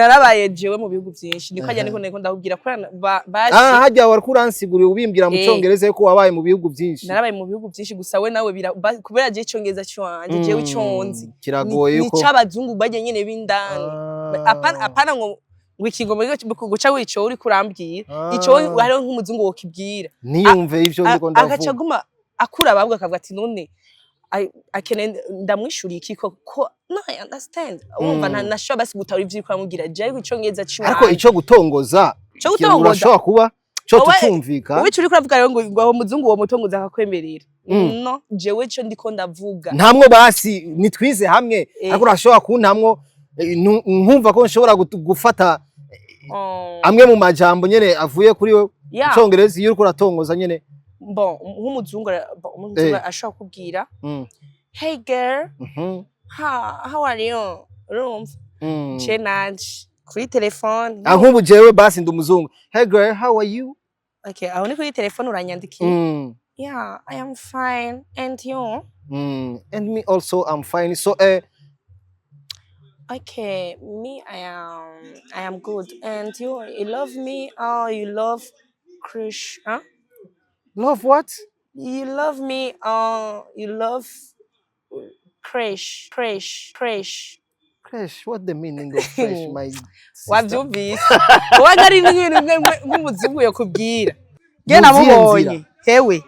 narabaye jewe mu bihugu byinshi niko ajya niko ndakubwira ko bashi hajya wari kuransigurira ubimbwira mu cyongereza ko wabaye mu bihugu byinshi narabaye mu bihugu byinshi gusa we nawe kubera je icyongereza cyanje jewe icyonzi kiragoye yuko ni cabazungu baje nyene bindani apana ngo wikingoma guca wico uri kurambwira ico hariho nk'umuzungu wokibwira niyumve ivyo ndiko ndavuga agacaguma akura babwa akavuga ati none ndamwishuriye ikiko ko no I understand umva nashobora basi gutara ivyo kuramubwira je icyongereza cy'umwana ariko ico gutongoza urashobora kuba cyo tutumvika wico uri kuravuga rero ngo umuzungu wo mutongoza akakwemerera no jewe cyo ndiko ndavuga ntamwo basi nitwize hamwe ariko urashobora kuntamwo nkumva ko nshobora gufata amwe mu majambo nyene avuye kuri we icyongereza iyo uri kuratongoza nyene bon nk'umuzungu ashaka kubwira hey girl how are you urumva je nanje kuri telefone nk'ubu jewe basi ndumuzungu hey girl how are you okay aho ni kuri telefone uranyandikira yeah I am fine and you and me also I'm fine so okay me I am good and you love me or you love Krish huh love what you love me or you love Krish what the meaning of fresh my wabyumvise wagari n'ibintu nk'umuzungu yakubwira nge namubonye hewe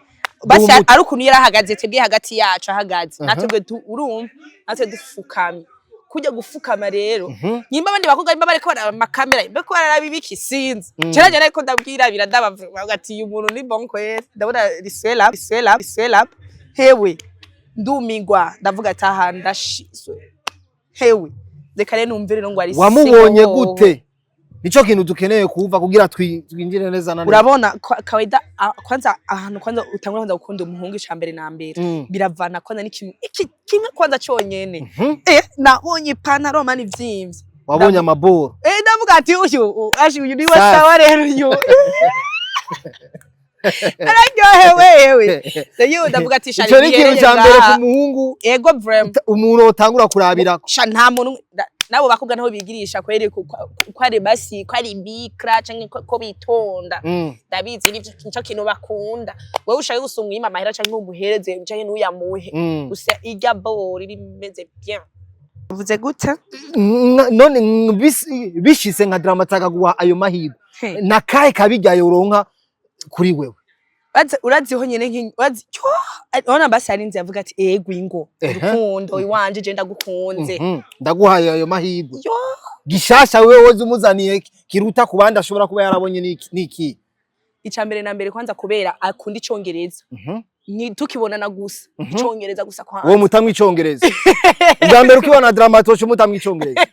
basi ari ukuntu yarahagaze twebwe hagati yacu ahagaze natwe urumva natwe dufukamye kujya gufukama rero nyimba abandi bakobwa nyimba bareko amakamera imbe ko barabibiki sinzi cyane ariko ndabwira biradaba ati umuntu ni bon kwere ndabona riswela hewe ndumigwa ndavuga ati aha ndashiswe hewe reka rero numvire no ngo ari wamubonye gute nico kintu dukeneye kuva kugira twinjire neza na urabona kawaida kwanza ahantu kwanza utangura kwanza gukunda umuhungu icambere na mbere biravana kwanza n'ikintu kimwe kwanza cyonyene nabonye ipantaro mani vyimvye wabonye amaboro ndavuga ati uyu ni wasawa rero uyu araryohewe yewe ndavuga ati shari ico ni ikintu ca mbere ku muhungu ego vrem umuntu utangura kurabira sha nta muntu nabo bakobwa naho bigirisha kwere ko ari basi ko ari bikra canke ko bitonda ndabizi nico kintu bakunda wewe ushaye gusumwa ima mahera canke umuhereze canke nuyamuhe gusa irya bori rimeze bien uvuze gute none bishise nka dramataka guha ayo mahigo nakaye kabijyaye uronka kuri wewe uraziho nyene ona basi arinze avuga ati ego ingo urukundo iwanje je ndagukunze ndaguhaye ayo mahigo gishasha wewe woze umuzaniye kiruta kubandi ashobora kuba yarabonye niki icambere na mbere kwanza kubera akunda icongereza ni tukibonana gusa icongereza gusa kwanza wowe mutamwe icongereza ubwa mbere ukibona dramatosho mutamwe icongereza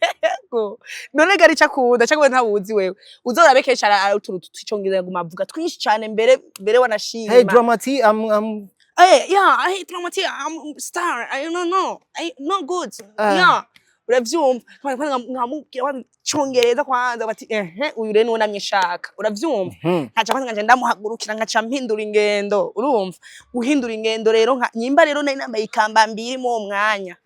none gari cakunda cakwe ntawuzi wewe uzorabe kesha ari utuntu tucongereza gumavuga twinshi cyane mbere wanashima hey dramati yeah hey dramati I'm star I don't know I not good yeah uravyumva nkamubwira congereza kwanza bati uyu rero wonamye shaka uravyumva nkaca kwanza nganje ndamuhagurukira nkaca mpindura ingendo urumva uhindura ingendo rero nyimba rero nari nambaye ikamba mbiri mu mwanya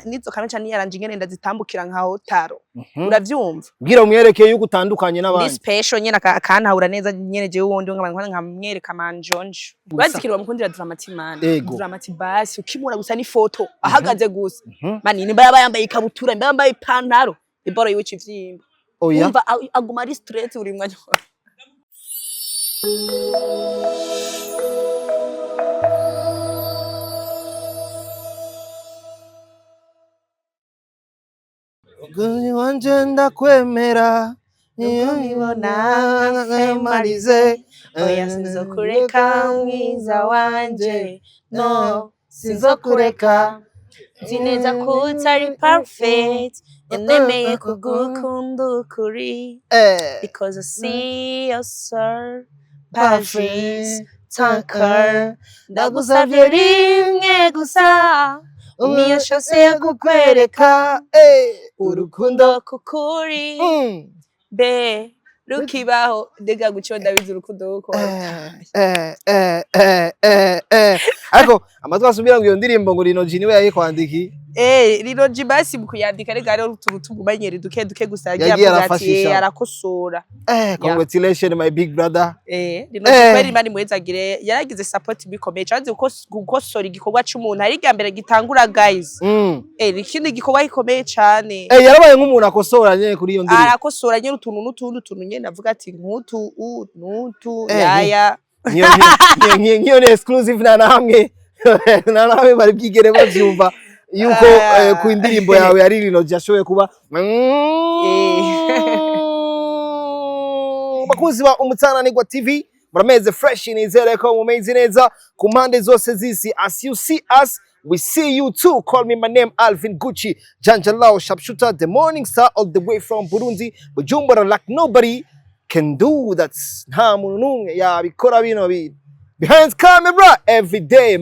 nizo kamwe cyane yaranje ingene ndazitambukira nka hotaro uravyumva bwira umwerekeye yuko utandukanye n'abandi ni special nyene akantahura neza nyene je wundi ngabana nkamwereka manjonjo bazikirwa mukundira dramati basi ukimura gusa ni photo ahagaze gusa manini baba yambaye ikabutura yambaye ipantaro iboro yiwici vyimba umva aguma ari straight uri mwanya Guni wanje ndakwemera nibona marize oya sinzokureka mwiza wanje no sinzokureka zineza kutari perfect nemeye kugukunda ukuri because I see your soul Paris tanker ndagusavye rimwe gusa niyo shose yo kukwereka urukundo kukuri be rukibaho dega guconda bizi urukundo uko ariko amatwa asubira ngo iyo ndirimbo ngo rino jini we yayikwandiki Riroji basi mu kuyandika rega rero utuntu tugumanyere duke gusa Yagiye ati arafashisha. arakosora. Congratulations my big brother. Riroji kweri mani muhezagire yaragize support bikomeye cyane gukosora igikorwa cy'umuntu ari gambere gitangura guys. Ikindi gikorwa gikomeye cyane. Yarabaye nk'umuntu akosora nyene kuri iyo ndirimbo. Arakosora nyene utuntu nyene avuga ati nkutu yaya. Ngiyo ni exclusive na namwe bari bwigere bavyumva yuko ku indirimbo yawe yari Riroji ashoboye kuba bakuzi ba TUNANIRWA TV murameze fresh nizere ko mumeze neza ku mpande zose zisi. As you see us, we see you too. Call me my name Alvin Gucci Janjalao Sharpshooter, the morning star all the way from Burundi Bujumbura, like nobody can do that. Nta muntu numwe yabikora bino bintu. Behind camera every day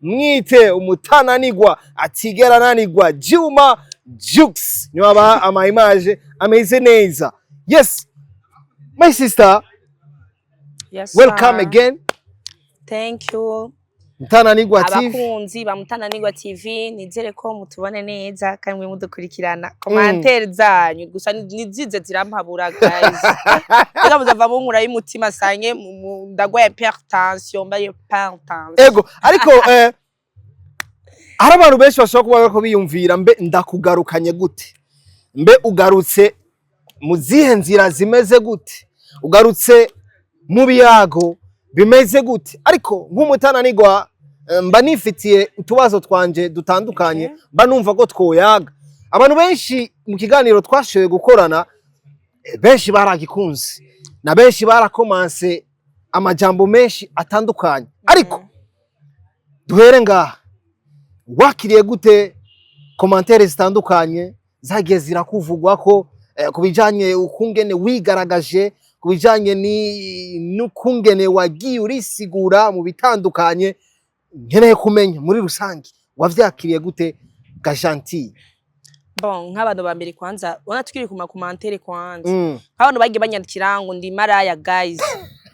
mwite umutananirwa atigera nanirwa Juma Jux niyo aba ama image ameze neza. Yes my sister, yes, welcome again. Thank you TUNANIRWA TV. Abakunzi ba TUNANIRWA TV nizere ko mutubone neza kandi mudukurikirana. Commentaire zanyu gusa nizize zirampabura guys. Ega muzava mu nkura y'umutima sanye ndagwa hypertension mbaye hypertension. Ego ariko hari abantu benshi bashobora kuba biyumvira mbe ndakugarukanye gute, mbe ugarutse mu zihe nzira zimeze gute, ugarutse mu biyago bimeze gute. Ariko nk'umutananirwa mba nifitiye utubazo twanje dutandukanye mba numva ko twoyaga. Abantu benshi mu kiganiro twashoboye gukorana benshi baragikunze na benshi barakomanse amajambo menshi atandukanye. Ariko duhere ngaha, wakiriye gute commentaire zitandukanye zagiye zirakuvugwa ko kubijanye ukungene wigaragaje, kubijanye n'ukungene wagiye urisigura mu bitandukanye? Nkeneye kumenya muri rusangi wavyakiriye gute ga Gentil? Bon, nk'abantu ba mbere kwanza ona tukiri ku makomantere kwanza. Nk'abantu bagiye banyandikira ngo ndi maraya guys.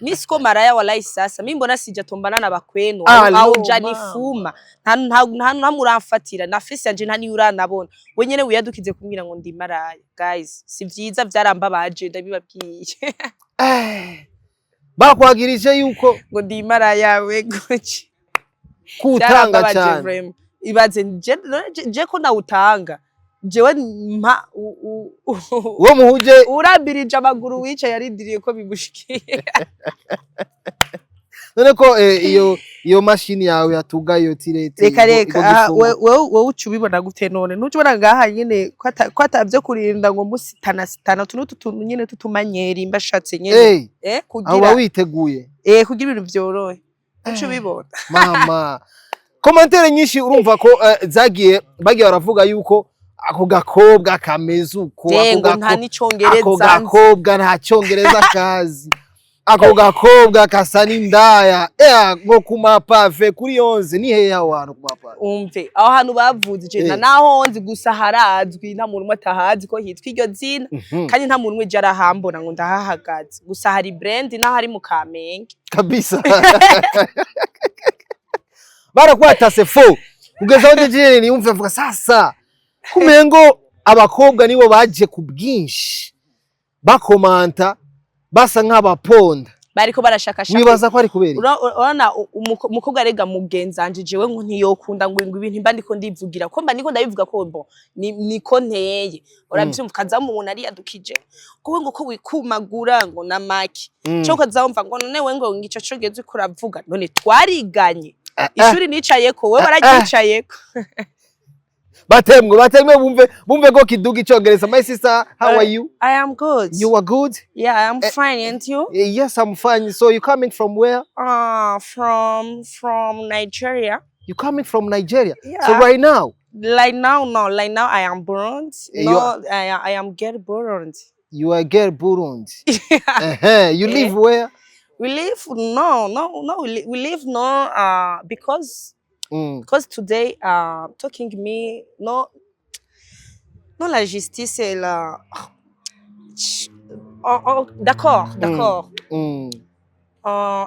Nisiko maraya wallahi sasa mimi mbona sijatombana na bakwenu au janifuma nta muramfatira na face yanje nta niura nabona wenyene wiyadukize kumbwira ngo ndi maraya guys. Si vyiza vyarambabaje ndabibabwiye. Bakwagirije yuko ngo ndi maraya we Gucci kutanga cyane. Ibaze je ko nawutanga jewe mpa wo muhuje urambirije amaguru wica yarindiriye ko bigushikiye. None ko iyo machine yawe yatuga yo tirete reka wewe ucubibona gute none ntucubona ngaha nyene ko atavyo kurinda ngo musitana tuntu nyene tutumanyeri mbashatse nyene kugira witeguye kugira ibintu vyorohe ucubibona mama. Commentaire nyinshi urumva ko zagiye bagiye baravuga yuko ako gakobwa kameze uko, ako gakobwa nta cyongereza kazi, ako gakobwa kasa n'indaya ngo kumapave kuri 11 ni heya wantu kumapave. Umve aho hantu bavuze je naho nzi gusa harazwi nta muntu atahazi ko hitwa iryo zina kandi nta muntu wije arahambona ngo ndahahagaze gusa hari brand naho ari mu Kamenge kabisa. Barakwatase fo kugeza aho njye ni umve avuga sasa kumengo abakobwa nibo baje ku bwinshi bakomanta basa nk'abaponda bariko barashakashaka. Wibaza ko ari kubera urana umukobwa rega mugenzanje jewe ngo ntiyokunda ngo ibintu mba ndiko ndivugira ko mba ndiko ndabivuga ko bo niko nteye urabyumva kaza mu muntu ari yadukije ko ngo ko wikumagura ngo na maki cyo kazamva ngo none we ngo ngico cogeze kuravuga none twariganye ishuri nicayeko we waragicayeko. Batemwe bumve go kiduga icyongereza. My sister, how are you? I am good. You are good? Yeah, I'm fine. And you? Yes, I'm fine. So you coming from where? From Nigeria. You coming from Nigeria? Yeah. So right now? Like now I am Burundi. No, I am girl Burundi. You are girl Burundi. You live where? We live we live because today talking me non la justice est la d'accord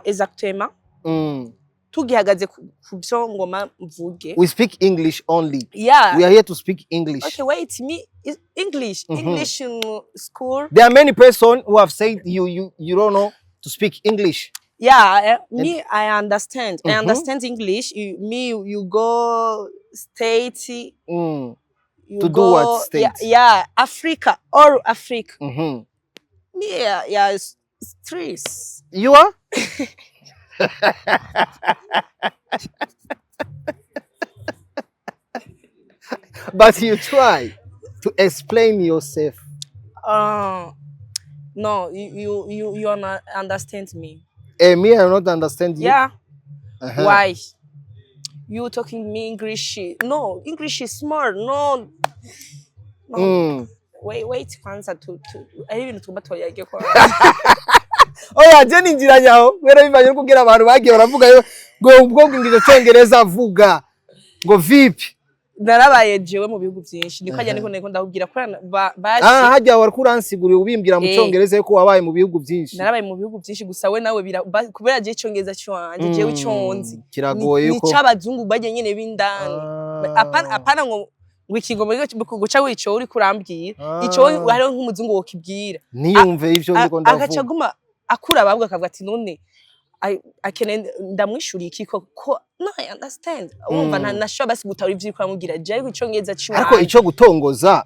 exactement tugihagaze ku byo ngoma mvuge. We speak English only. Yeah. We are here to speak English. Okay, wait, me English in school. There are many persons who have said you don't know to speak English. Yeah, me I understand. I understand English. You go state. To You do what state? Yeah, Africa or Africa. Me, yeah, stress. You are? But you try to explain yourself. No, you understand me. Me, I don't understand you. Yeah. Why? You talking me English? No, English is smart. No. Wait, kwanza to. I even to mato yake kwa. Oya, je ninjira nyaho. Wera bivanye kugira abantu bagiye baravuga yo ngo ubwo ngije cyongereza avuga. Ngo vipi? Narabaye jewe mu bihugu byinshi. Niko ajya niko ndakubwira ko bazi. Hajya wari kuransiguriye ubimbwira mu cyongereza yuko wabaye mu bihugu byinshi. Narabaye mu bihugu byinshi gusa we nawe kubera je cyongereza cyanje jewe cyonzi. Kiragoye yuko. Ni cyabazungu baje nyene bindani. Apana ngo wikingoma guca wico uri kurambwira. Ico hariho nk'umuzungu wo kibwira. Niyumve ivyo ndiko ndavuga. Agacaguma akura bavuga akavuga ati none ndamwishuriye iki ko no I understand umva nasho basi gutara ivyo kwamubwira je ko icyongereza cy'uwa ariko ico gutongoza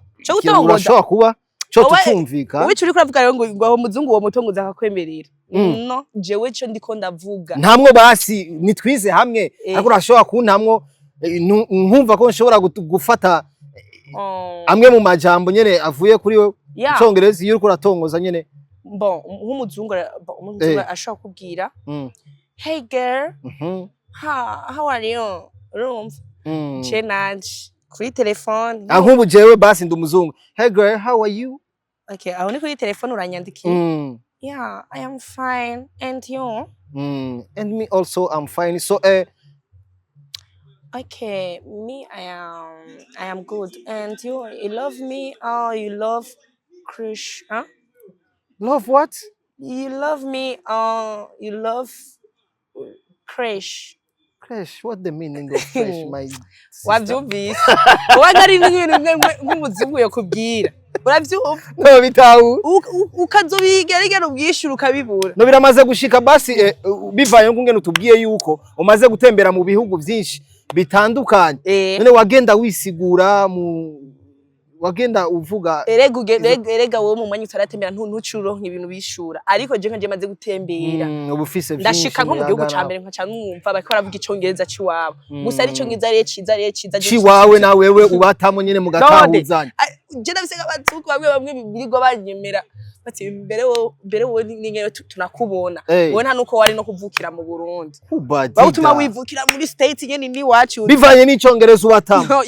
urashobora kuba cyo tutumvika wico uri kuravuga rero ngo muzungu wo mutongoza akakwemerera no jewe cyo ndiko ndavuga ntamwe basi nitwize hamwe ariko urashobora kuntamwo nkumva ko nshobora gufata amwe mu majambo nyene avuye kuri we icyongereza iyo uri kuratongoza nyene bon nk'umuzungu ashaka kubwira hey girl how are you urumva je nanje kuri telefone nk'ubu jewe basi ndi umuzungu hey girl how are you okay aho ni kuri telefone uranyandikiye yeah I am fine and you and me also I'm fine so okay me I am good and you love me or you love Krish huh? Love what? You love me you love Krish. Krish, what the meaning of Krish, my sister? Wabyumvise. Wagari n'ibintu nk'umuzungu yakubwira. Uravyumva? No bitawu. Ukazobigeragera ubwishura ukabibura. No biramaze gushika basi bivaye ngungene utubwiye yuko umaze gutembera mu bihugu byinshi bitandukanye. None wagenda wisigura mu wagenda uvuga erega wowe mu mwanya utaratembera ntucuro nk'ibintu bishura ariko je nje maze gutembera ubufise ndashika nko mu gihugu cambere nkaca numva bariko baravuga icongereza ciwabo gusa ari icongereza rero ciza ciwawe na wewe ubatamo nyene mu gatahuzanya je nabisega batsuko bamwe birirwa banyemera bati mbere wowe n'ingero tunakubona wowe nta nuko wari no kuvukira mu Burundi bawutuma wivukira muri state nyene ni wacu bivanye n'icongereza ubatamo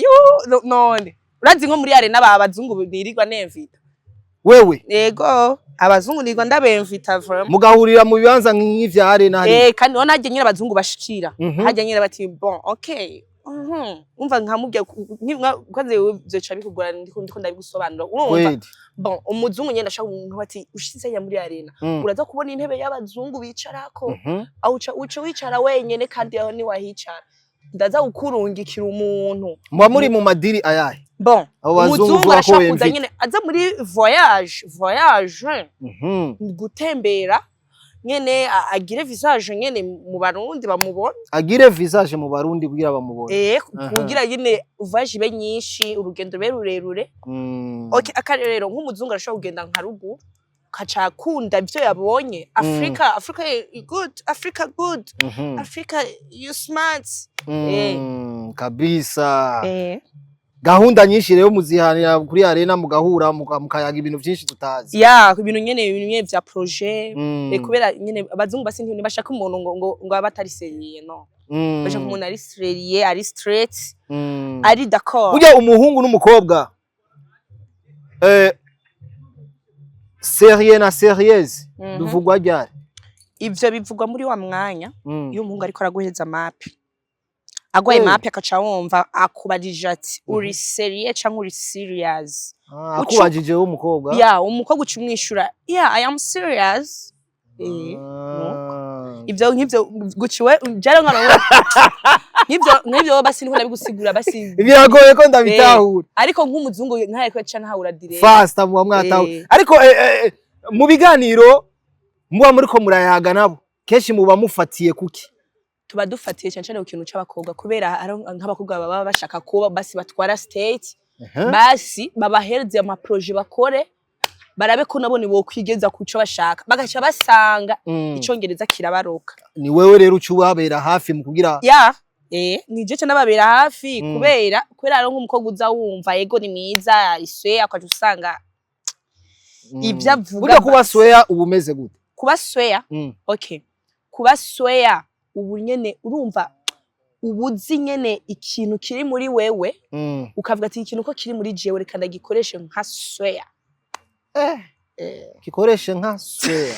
none urazi nko muri arena abazungu birirwa nemvita wewe yego abazungu nirwa ndabemvita vraiment mugahurira mu bibanza nk'ivya arena hari kandi none hajye nyine abazungu bashikira hajye nyine bati bon okay umva nkamubye kwanze byoca bikugura ndiko ndabigusobanura urumva bon umuzungu nyine ashaka bati ushize ya muri arena uraza kubona intebe y'abazungu bicarako uca wicara wenyene kandi aho ni wahicara ndaza ukurungikira umuntu mwa muri mu madiri ayahe bon umuzungu arashaka kuza nyine aza muri voyage gutembera nyene agire visage nyene mu Barundi bamubona agire visage mu Barundi kugira bamubona kugira nyine voyage be nyinshi urugendo be rurerure okay akarero nk'umuzungu arashaka kugenda nka rugu kacha kunda byo yabonye Africa good Africa you smart kabisa gahunda nyinshi rero muzihanira kuri arena mugahura mukayaga ibintu byinshi tutazi ibintu nyene vya projet kubera nyene abazungu basi ntibashaka umuntu ngo abatari seriye no bashaka umuntu ari seriye ari straight ari d'accord burya umuhungu n'umukobwa seriye na serieuse bivugwa ryari ivyo bivugwa muri wa mwanya iyo umuhungu ariko araguheza mapi agwaye mapi akaca wumva akubarije ati uri serious cyangwa uri serious akubajije wo umukobwa umukobwa ucumwishura I am serious ivyo nk'ivyo guciwe jara nkana nk'ivyo basi niho nabigusigura basi biragoye ko ndabitahura ariko nk'umuzungu nkaye ko ca ntahura direct fast muba mwataho ariko mu biganiro muba muriko murayaga nabo kenshi muba mufatiye kuki tuba dufatiye cyane ku kintu c'abakobwa kubera nk'abakobwa baba bashaka kuba basi batwara state basi babahereze ama projet bakore barabe ko nabo nibo kwigeza kuco bashaka bagaca basanga icongereza kirabaroka ni wewe rero ucubabera hafi mu kugira nije cyo nababera hafi kubera ari nk'umukobwa uza wumva yego ni mwiza iswe akaje usanga ibyo avuga burya kuba sweya ubumeze gute kuba sweya okay kuba sweya ubu nyene urumva ubuzi nyene ikintu kiri muri wewe ukavuga ati ikintu ko kiri muri jewe reka ndagikoreshe nka sweya gikoreshe nka sweya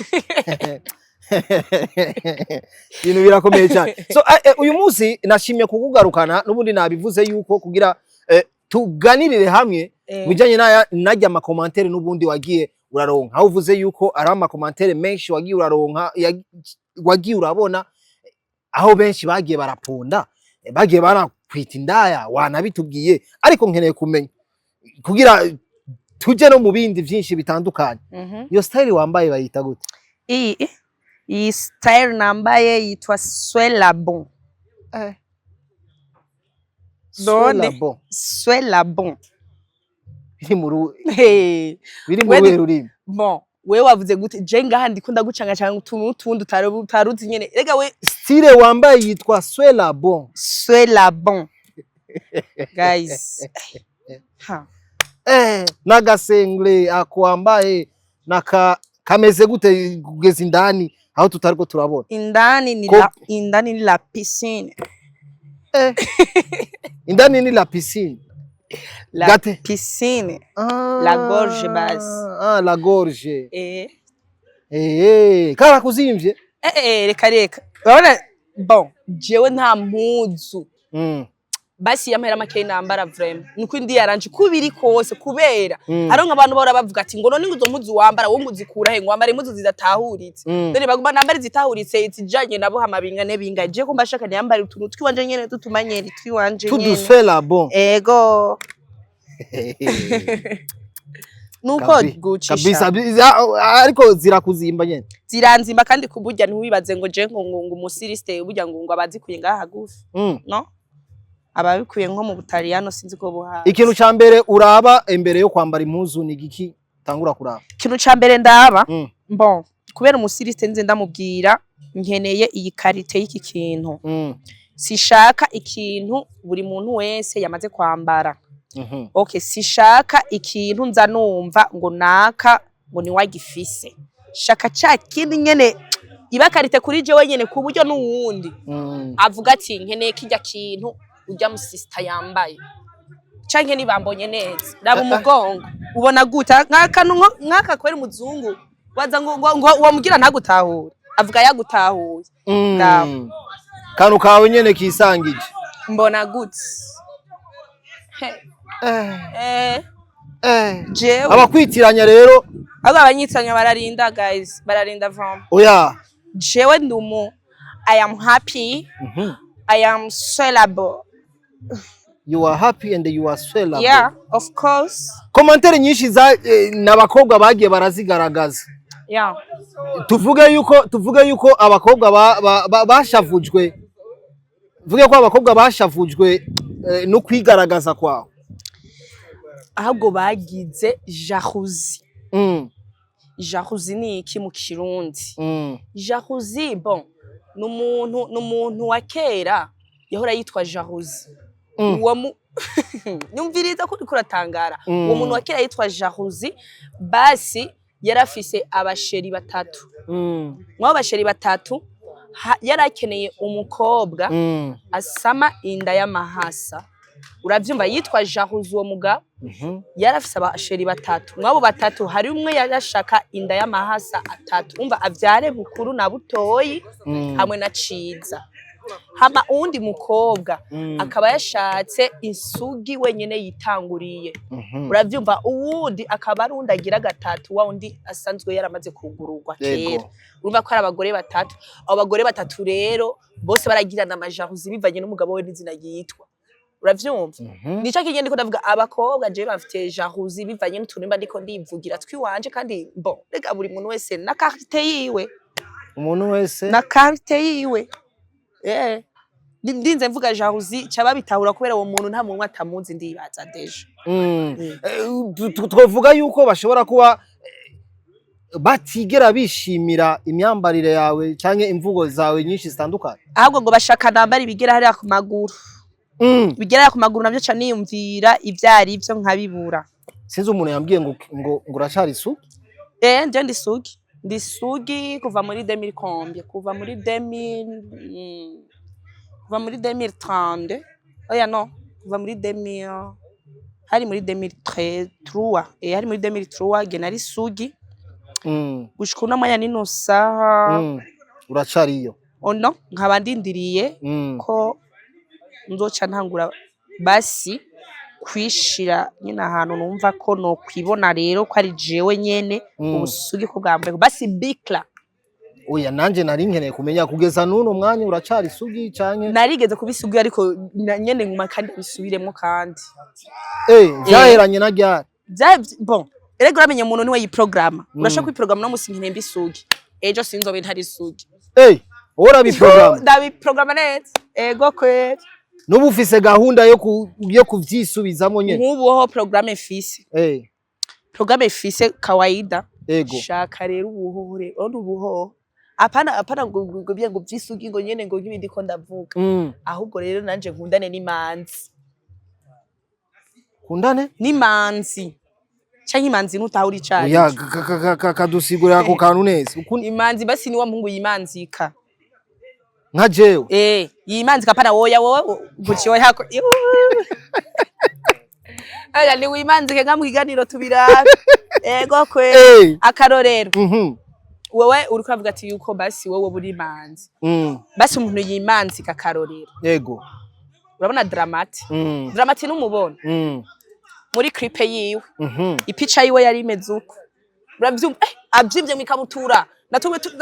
ibintu birakomeye cyane so uyu munsi nashimye kukugarukana n'ubundi nabivuze yuko kugira tuganirire hamwe bijanye najya ama commentaire n'ubundi wagiye uraronka aho uvuze yuko ari ama commentaire menshi wagiye uraronka wagiye urabona aho benshi bagiye barapunda bagiye banakwita indaya wanabitubwiye ariko nkeneye kumenya kugira tuje no mu bindi byinshi bitandukanye iyo style wambaye bayita gute iyi style nambaye yitwa swela bon swela bon biri mu rurimi bon wewe wavuze gute je ngaha ndikunda gucanga cyane utuntu utaruzi nyene rega we style wambaye yitwa swela bon guys nagasengle akwambaye kameze gute kugeza indani aho tutariko turabona indani ni la piscine indani ni la piscine la piscine la gorge base la gorge kara kuzimvye reka urabona bon jewe nta mpuzu basi yamera make nambara vraiment nuko ndi yaranje kubiri kose kubera aronka abantu bahora bavuga ati ngo none ngo zo mpuzu wambara wo muzikura he ngo wambara impuzu zidatahuritse dore baguma nambara zitahuritse itijanye nabo hamabingane bingaje ko mbashaka nyambara utuntu twiwanje nyene tutumanyeri twiwanje nyene tuduswela bon ego nuko gucisha kabisa ariko zirakuzimba nyene ziranzimba kandi kuburya ntiwibaze ngo je ngo umusiriste burya ngo abazikuye ngaha hagufi no ababikuye nko mu Butaliyano sinzi ko buha ikintu ca mbere uraba imbere yo kwambara impuzu ni giki tangura kuraba ikintu ca mbere ndaba bon kubera umusiriste nze ndamubwira nkeneye iyi karite y'iki kintu sishaka ikintu buri muntu wese yamaze kwambara okay sishaka ikintu nza numva ngo naka ngo ni wagifise shaka ca kindi nyene iba karite kuri je wenyene ku buryo n'uwundi avuga ati nkeneye kijya kintu ujya mu sister yambaye canke nibambonye neza raba umugongo ubona guta nkaka kwera umuzungu waza ngo wamugira ntagutahure avuga yagutahuye kanu kawe nyene kisangije mbona gute jewe abakwitiranya rero aba abanyitiranya bararinda guys bararinda vraiment oya jewe ndumu I am happy I am swellable. You are happy and you are swellable. Yeah, of course. Commentaire nyinshi za n'abakobwa bagiye barazigaragaza. Yeah. Tuvuge yuko abakobwa bashavujwe. Vuge ko abakobwa bashavujwe no kwigaragaza kwaho. Ahubwo bagize jalousie. Jalousie ni iki mu Kirundi? Jalousie bon, n'umuntu wa kera yahora yitwa jalousie. Numviriza ko kuratangara. Uwo muntu wa kera yitwa jalousie basi yarafise abasheri batatu. Mwa abasheri batatu yarakeneye umukobwa asama inda y'amahasa. Uravyumva yitwa jalousie uwo mugabo yarafise abasheri batatu. Mwabo batatu hari umwe yarashaka inda y'amahasa atatu. Umva avyare bukuru na butoyi hamwe na ciza. hama uwundi mukobwa akaba yashatse isugi wenyene yitanguriye uravyumva uwundi akaba ari undi agira gatatu wa undi asanzwe yaramaze kugururwa kera urumva ko ari abagore batatu abo bagore batatu rero bose baragirana amajahuzi bivanye n'umugabo we n'izina yitwa uravyumva nico kinye ndiko ndavuga abakobwa je bafite jahuzi bivanye n'utunimba ndiko ndivugira twiwanje kandi bon rega buri muntu wese na carte yiwe umuntu wese na carte yiwe ndinze mvuga jahuzi cyaba bitahura kubera uwo muntu nta muntu atamunzi ndibaza deje twovuga yuko bashobora kuba batigera bishimira imyambarire yawe canke imvugo zawe nyinshi zitandukanye ahubwo ngo bashaka nambara ibigera hariya ku maguru bigera ku maguru navyo ca niyumvira ivyari ivyo nkabibura sinzi umuntu yambwiye ngo uracari isugi nje ndi sugi kuva muri 2000 kuva muri 2030 oya no kuva muri 2000 hari muri 2003 hari muri 2003 genari sugi gushikuna mwanya ninosa uracariyo ono nkaba ndindiriye ko nzoca ntangura basi kwishira nyina ahantu numva ko no kwibona rero ko ari jewe nyene ubusugi ko bwambaye basi bikla oya nanje nari nkeneye kumenya kugeza nuno mwanya uracari sugi canke narigeze kubisugi ariko nyene nkuma kandi bisubiremo kandi vyaheranye na ryari bon erega uramenye umuntu niwe yiprograma urashaka kwiprograma no musi nkene mbisugi ejo sinzobe ntari sugi ora biprograma ndabiprograma neza ego kweli nubu ufise gahunda yo kuvyisubizamo nyene nk'ubuho programme fise programme fise kawaida shaka rero ubuhore ubuho apana ngo vyisugi ngo nyene ngo nk'ibindi ko ndavuga ahubwo rero nanje nkundane n'imanzi n'imanzi canke imanzi nutahuri cyane ya kadusigurira ko kantu neza imanzi basi ni wa mpungu yimanzika nka jewe yimanzika pana woya wowe guciwe hako aya ni wimanzike nka mu kiganiro tubirabe ego kwe akarorero wewe uriko avuga ati yuko basi wowe buri manzi basi umuntu yimanzika akarorero yego urabona dramati n'umubona muri clip yiwe ipica yiwe yari imeze uko uravyumva avyimvye mu ikabutura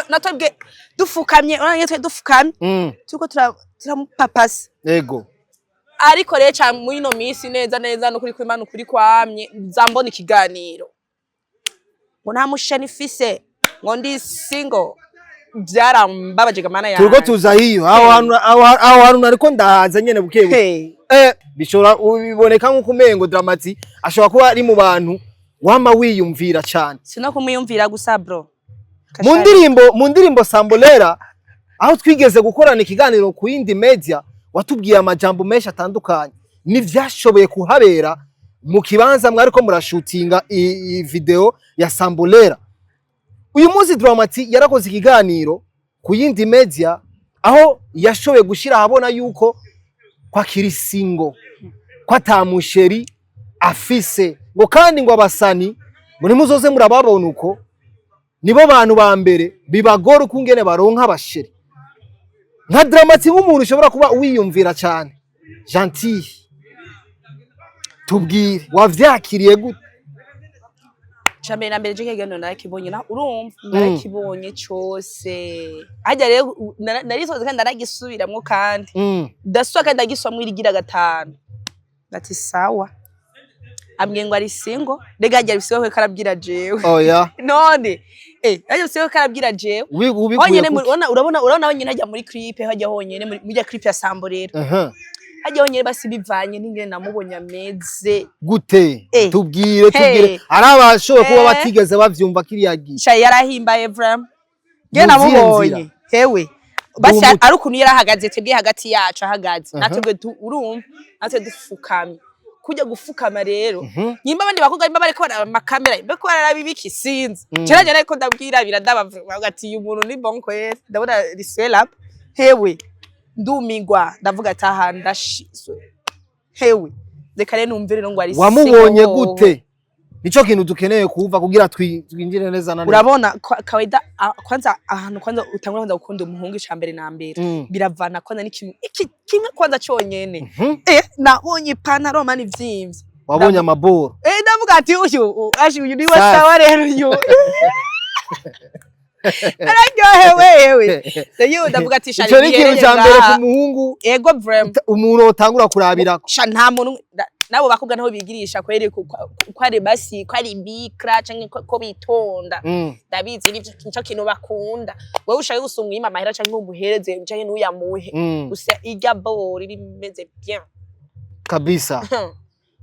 natwebwe dufukamye uranye twe dufukamye tuko turamupapasa yego ariko rero cyane muri no misi neza no kuri kwimana ukuri kwamye nzambona ikiganiro ngo nta musheni fise ngo ndi single byarambabaje gamana yawe turiko tuza hiyo aho hantu nariko ndahaza nyene bukebuke bishora ubiboneka nko kumengo dramati ashobora kuba ari mu bantu wama wiyumvira cyane sino kumuyumvira gusa bro mu ndirimbo Sambolera aho twigeze gukorana ikiganiro ku yindi media watubwiye amajambo menshi atandukanye nivyashoboye kuhabera mu kibanza mwariko murashutinga i video ya Sambolera uyu munsi Dramati yarakoze ikiganiro ku yindi media aho yashoboye gushira habona yuko kwa kirisingo kwa tamusheri afise ngo kandi ngo abasani muri muzoze murababona uko nibo bantu ba mbere bibagora ukungene baronka abasheri nka Dramati nk'umuntu ushobora kuba wiyumvira cyane gentil tubwire wavyakiriye gute Chambe na mbere jekegano narakibonye na urumva narakibonye cyose ajya rero narisoze kandi naragisubiramo kandi ndaswa kandi ndagisomwe irigira gatanu ati sawa ambwiye ngo ari single rega ajya bisiwe ko karabwira jewe oya none ajya bisiwe ko karabwira jewe honyene urabona honyene ajya muri clip hajya honyene muri clip ya Sambolera hajya honyene basi bivanye n'ingene namubonye ameze gute tubwire arabashoboye kuba batigeze bavyumva kiriya gisha yarahimbaye Evram nge namubonye hewe basi ari ukuntu yarahagaze twebwe hagati yacu ahagaze natwe urumva natwe dufukamye kujya gufukama rero nyimba abandi bakobwa nyimba bariko amakamera mbeko barabibiki sinzi cyane ariko ndabwira biradabavuga ati uyu muntu ni bon kwese ndabona risela hewe ndumigwa ndavuga ati aha ndashizwe hewe reka rero numvire ngo ari wamubonye gute nico kintu dukeneye kuva kugira twinjire neza na neza. Urabona kawaida kwanza ahantu kwanza utangura kwanza gukunda umuhungu icambere na mbere biravana kwanza n'ikintu kimwe kwanza cyonyene nabonye ipantaro mani vyimvye wabonye amaboro ndavuga ati uyu ni wasawa rero uyu araryohewe yewe ndavuga ati shari ico ni ikintu ca mbere ku muhungu ego vrem umuntu otangura kurabira sha nta muntu nabo bakobwa naho bigirisha kwere ko ari basi ko ari bikra canke ko bitonda ndabizi nico kintu bakunda wewe ushaye gusumwima amahera canke umuhereze canke n'uyamuhe gusa irya bori rimeze bien kabisa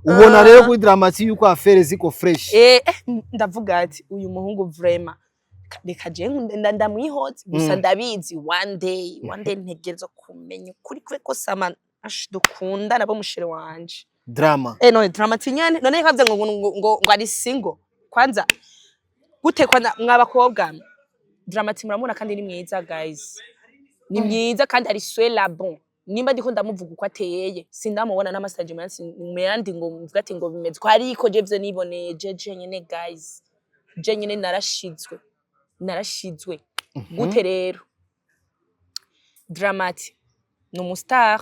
ubona rero kuri dramati yuko affaire ziko fresh ndavuga ati uyu muhungu vraiment reka je ndamwihoze gusa ndabizi one day ntegerezo kumenya kuri kwe ko sama dukunda nabo mushire wanje drama none drama tinyane none kavuze ngo ari single kwanza gute kwanza mwabakobwa drama muramuna kandi ni mwiza guys ni mwiza kandi ari swela bon nimba ndiko ndamuvuga uko ateye sindamubona n'amasaje muyandi ngo mvuga ati ngo bimeze ko ariko je vyo niboneye je nyene guys je nyene narashizwe gute rero dramati numustar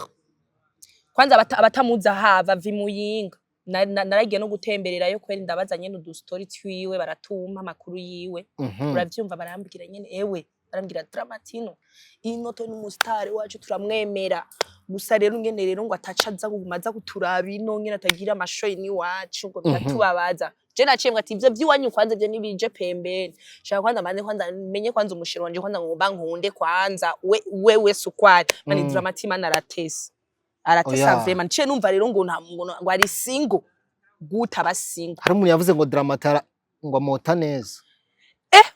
kwanza abatamuza hava vimuyinga naragiye no gutemberera yo kweri ndabaza nyene udustory twiwe baratumpa amakuru yiwe uravyumva barambwira nyene ewe barambwira dramatino inoto n'umustar wacu turamwemera gusa rero ngene rero ngo atacaza kugumaza kuturaba ino ngene atagira amashoyi ni wacu ngo biratubabaza je naciye ati ivyo vyiwanyu kwanza byo nibije pembeni shaka kwanza manje kwanza menye kwanza umushiro wanje kwanza ngomba nkunde kwanza wewe sukwari mani dramatima naratesa aratesa vraiment nce numva rero ngo ngo ari single guta basingle hari umuntu yavuze ngo dramatara ngo amota neza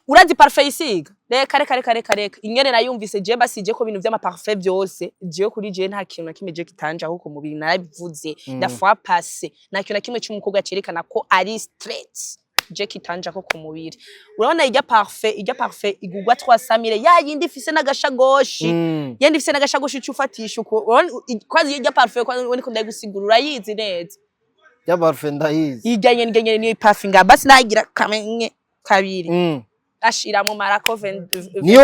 urazi parfait isiga reka ingene nayumvise je basije ko bintu vy'ama parfait byose je kuri je nta kintu nakimwe je kitanje aho ku mubiri narabivuze la fois passé nta kintu nakimwe cy'umukobwa cerekana ko ari straight je kitanje aho ku mubiri urabona irya parfait igugwa 300 ya yindi ifise n'agashagoshi yindi ifise n'agashagoshi cyufatisha uko kwazi irya parfait kwa niko ndagusigurura yizi neza ya parfait ndayizi iganye ni parfait ngabasi nagira kamenye kabiri ashira mu marako niyo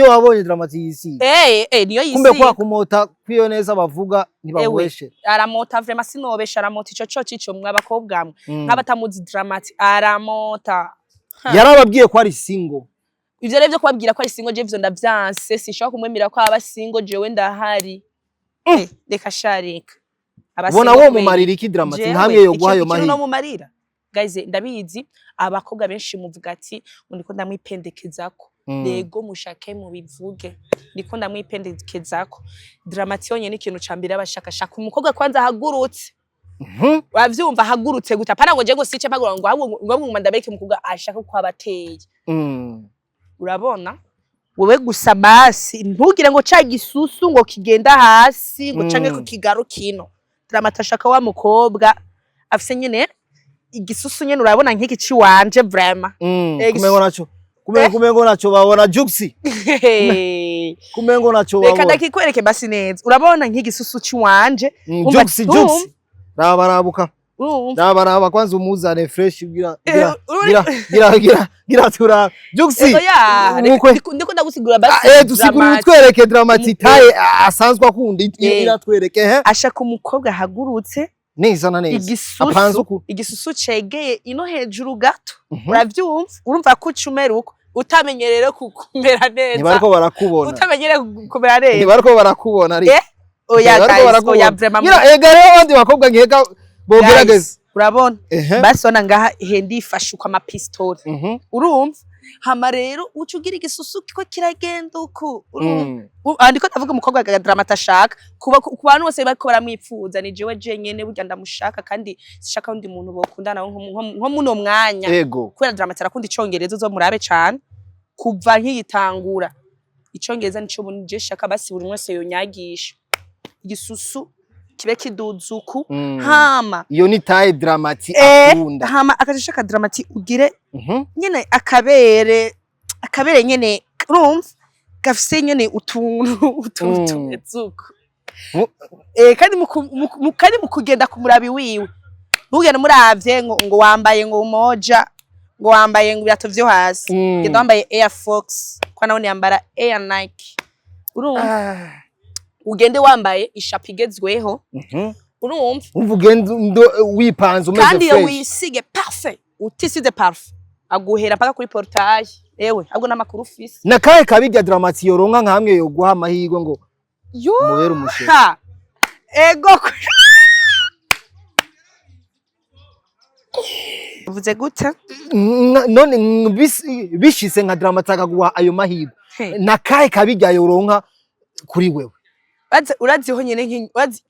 wabonye dramatisi niyo yisi kumbe kwa kumota kwiyo neza bavuga ntibagweshe aramota vraiment sinobesha aramota ico mwabakobwa nk'abatamuzi dramati aramota yarababwiye ko ari single ivyo revyo kubabwira ko ari single je vyo ndavyanse sishaka kumwemera ko aba single jewe ndahari reka sharika ubona wo mumarira iki dramati ntamwe yo guhayo mahi no mumarira guys ndabizi abakobwa benshi muvuga ati ndiko ndamwipendekezako lego mushake mu bivuge ndiko ndamwipendekezako dramati yonye n'ikintu cambira abashakashaka umukobwa kwanza hagurutse wavyumva hagurutse guta pana ngo je ngo sice mpagura ngo mu mandabeke mukobwa ashaka ko abateye urabona wewe gusa basi ntugire ngo ca gisusu ngo kigenda hasi ngo canke ku kigaru kino dramati ashaka wa mukobwa afise nyene igisusu nyene urabona nk'iki ci wanje vraiment kumengo naco babona juxi kumengo naco babona reka ndakikwereke basi neza urabona nk'igisusu ci wanje juxi Raba kwanza umuzane fresh gira tura juxi ndiko ndagusigura basi dusigura utwereke dramati taye asanzwe akunda iratwereke ashaka umukobwa hagurutse neza na neza igisusu cegeye ino hejuru gato uravyumva urumva ko ucumeruko utamenyerere kukumera neza nibariko barakubona utamenyerere kumera neza nibariko barakubona ari oya guys oya vraiment ega rero abandi bakobwa nkeka bogerageza urabona basona ngaha hendifashe kwa mapistol urumva hama rero ucugira igisusu ko kiragenda uko andiko ndavuga umukobwa ga dramati ashaka ku bantu bose bariko baramwipfuza ni jewe jenyene burya ndamushaka kandi sishaka undi muntu bokundana nko muno mwanya kubera dramati arakunda icongereza zo murabe cyane kuva nk'igitangura icongereza nico bunje shaka basi buri mwese yonyagisha igisusu kibe kiduzuku hama iyo ni taye dramati akunda hama akashaka dramati ugire nyene akabere nyene urumva gafise nyene utuntu tumezuko kandi mukugenda ku murabi wiwe ntugende muravye ngo wambaye ngo umoja ngo wambaye ngo birato vyo hasi ngenda wambaye Air Fox kwa nawe yambara Air Nike urumva ugende wambaye ishapi igezweho urumva ugende wipanze umeze kandi fresh wisige parfait utisize parfait aguhera paka kuri portail ewe ahubwo namakuru ufise nakahe kabijya Dramati yoronka nka hamwe yo guha amahirwe ngo mubere umushe ego uvuze gute none bishise nka Dramati akaguha ayo mahirwe nakahe kabijya yoronka kuri wewe uraziho nyene nk'wazi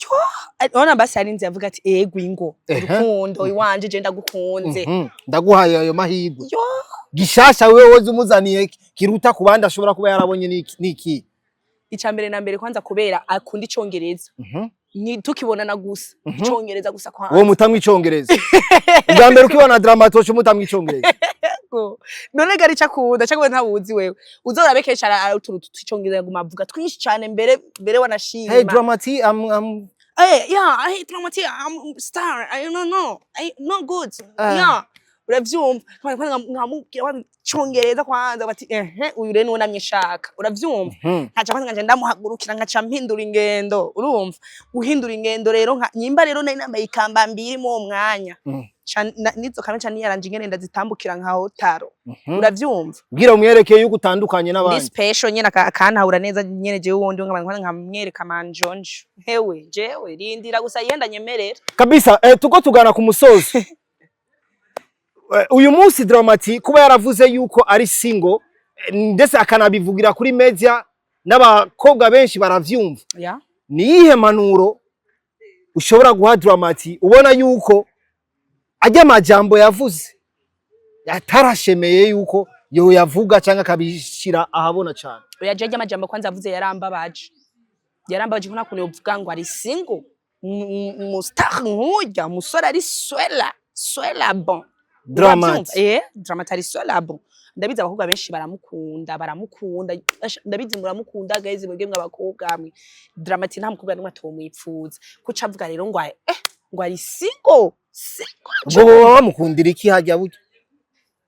ona basi arinze yavuga ati ego ingo urukundo iwanje je ndagukunze ndaguhaye ayo mahirwe gishasha wewe woze umuzaniye kiruta kubandi ashobora kuba yarabonye niki icambere na mbere kwanza kubera akunda icongereza ni tukibonana gusa icongereza gusa kwa wo mutamwe icongereza ubwambere ukibona Dramati cyo mutamwe icongereza none gari cakunda cakwe ntawuzi wewe uzorabekesha uturutu twicongereza gumavuga twinshi cyane mbere wanashima hey Dramati yeah hey Dramati I'm star I don't know I not good yeah uravyumva nkamubwira congereza kwanza bati uyu rero nunamye shaka uravyumva nkaca kwanza nganje ndamuhagurukira nkaca mpindura ingendo urumva uhindura ingendo rero nyimba rero nari nambaye ikamba mbiri mu mwanya nizo kamenca niyaranje ingene ndazitambukira nka hotaro uravyumva bwira umwerekeye yuko utandukanye n'abandi special nyene akanahura neza nyene je wundi nkamwereka manjonjo hewe jewe rindira gusa yenda nyemerera kabisa tuko tugana ku musozi uyu munsi Dramati kuba yaravuze yuko ari single ndetse akanabivugira kuri media n'abakobwa benshi baravyumva ni yihe manuro ushobora guha Dramati ubona yuko ajya amajambo yavuze yatarashemeye yuko yo yavuga cyangwa kabishira ahabona cyane oya je amajambo kwanza avuze yarambabaje kuna kuno uvuga ngo ari single mustar nkujya musora ari swela bon Dramati Dramati ari swela bon ndabizi abakobwa benshi baramukunda ndabizi muramukunda guys mwebwe mw'abakobwa amwe Dramati nta mukobwa n'umwe atomwipfuza kuca avuga rero ngo ari single ngo bamukundira iki hajya buryo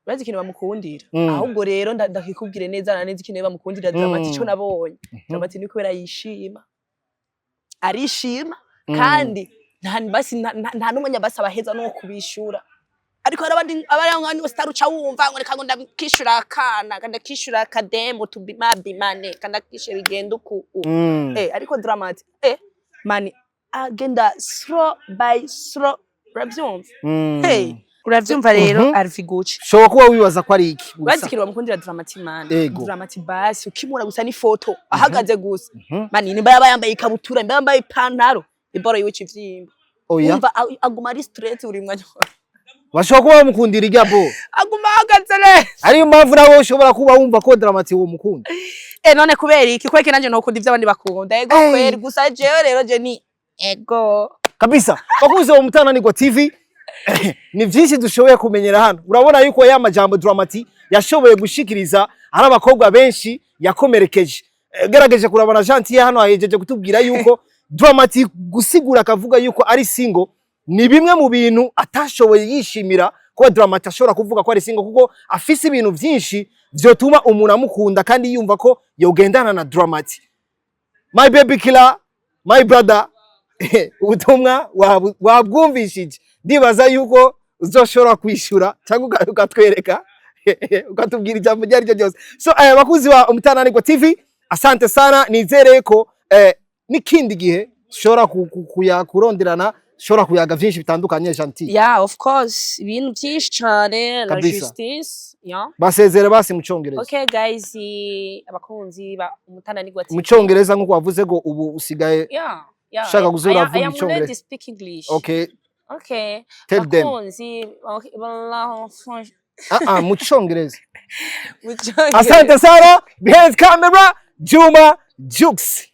bazi ikintu bamukundira ahubwo rero ndakikubwire neza na neza ikintu bamukundira Dramati cyo nabonye Dramati ni kubera yishima arishima kandi nta n'umwe basaba heza no kubishura ariko abandi abari star uca wumva ngo reka ngo ndakishura akana kandi ndakishura akademo tubimabimane kandi ndakishe bigenda uku ariko Dramati mani agenda slow by slow uravyumva uravyumva rero arviguci shobora kuba wibaza ko ari iki bazikirwa mukundira Dramati man Dramati basi ukimura gusa ni photo ahagaze gusa mani nimba yambaye ikabutura nimba yambaye ipantaro iboro yiwici vyimba umva aguma ari straight uri mwanya bashobora kuba bamukundira iryabo aguma ahagaze neza ariyo mpamvu nawe ushobora kuba wumva ko Dramati wo mukunda none kubera iki kweke nanje nokunda ivy'abandi bakunda ego kweri gusa jewe rero je ni ego kabisa bakuze wo mutananirwa TV ni byinshi dushoboye kumenyera hano urabona yuko ya majambo Dramati yashoboye gushikiriza ari abakobwa benshi yakomerekeje gerageje kurabana Gentil hano ahejeje kutubwira yuko Dramati gusigura akavuga yuko ari single ni bimwe mu bintu atashoboye yishimira ko Dramati ashobora kuvuga ko ari single kuko afise ibintu byinshi byotuma umuntu amukunda kandi yumva ko yogendana na Dramati. My baby killer, my brother, ubutumwa wabwumvishije ndibaza yuko uzoshobora kwishura cyangwa ukatwereka ukatubwira ijambo ryari ryo ryose. So bakuzi wa Umutananirwa TV, asante sana, nizere ko n'ikindi gihe shora kuronderana shora kuyaga vyinshi bitandukanye Gentil. Yeah, of course, ibintu byinshi cyane na justice, yeah. Basezere basi mu Cyongereza. Okay guys, abakunzi ba Umutananirwa TV. Mu Cyongereza nkuko wavuze ngo ubu usigaye. Yeah. Shaka kuzura vuga Cyongereza. I am ready to speak English. Okay. Okay. Tell them. Abakunzi, mu Cyongereza. Mu Cyongereza. Asante sana, behind camera, Juma Jux.